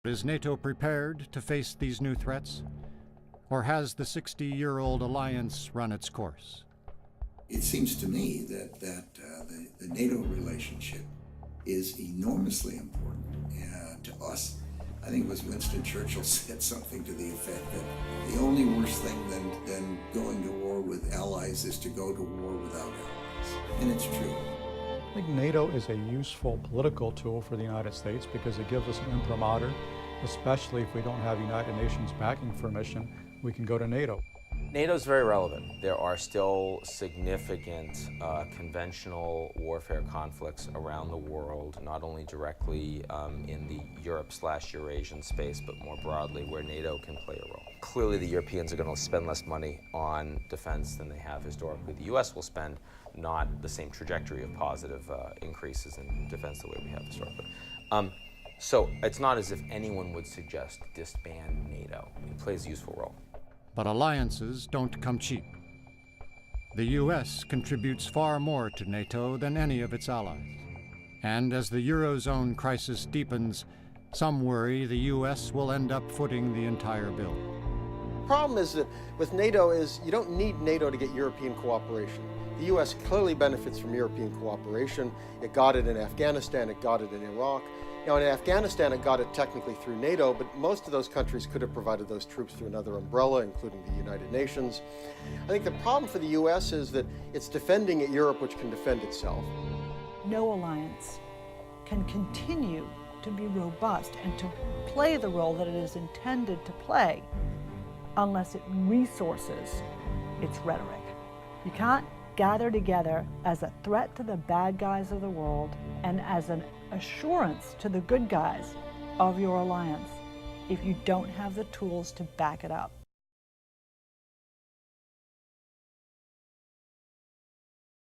Is NATO prepared to face these new threats? Or has the 60-year-old alliance run its course? It seems to me that the NATO relationship is enormously important to us. I think it was Winston Churchill said something to the effect that the only worse thing than going to war with allies is to go to war without allies. And it's true. I think NATO is a useful political tool for the United States because it gives us an imprimatur, especially if we don't have United Nations backing for a mission, we can go to NATO. NATO is very relevant. There are still significant conventional warfare conflicts around the world, not only directly in the Europe/Eurasian space, but more broadly where NATO can play a role. Clearly the Europeans are going to spend less money on defense than they have historically. The US will spend not the same trajectory of positive increases in defense the way we have historically. So it's not as if anyone would suggest disband NATO. It plays a useful role. But alliances don't come cheap. The U.S. contributes far more to NATO than any of its allies. And as the Eurozone crisis deepens, some worry the U.S. will end up footing the entire bill. The problem is that with NATO is you don't need NATO to get European cooperation. The U.S. clearly benefits from European cooperation. It got it in Afghanistan, it got it in Iraq. Now in Afghanistan it got it technically through NATO, but most of those countries could have provided those troops through another umbrella, including the United Nations. I think the problem for the U.S. is that it's defending a Europe which can defend itself. No alliance can continue to be robust and to play the role that it is intended to play unless it resources its rhetoric. You can't gather together as a threat to the bad guys of the world and as an assurance to the good guys of your alliance if you don't have the tools to back it up.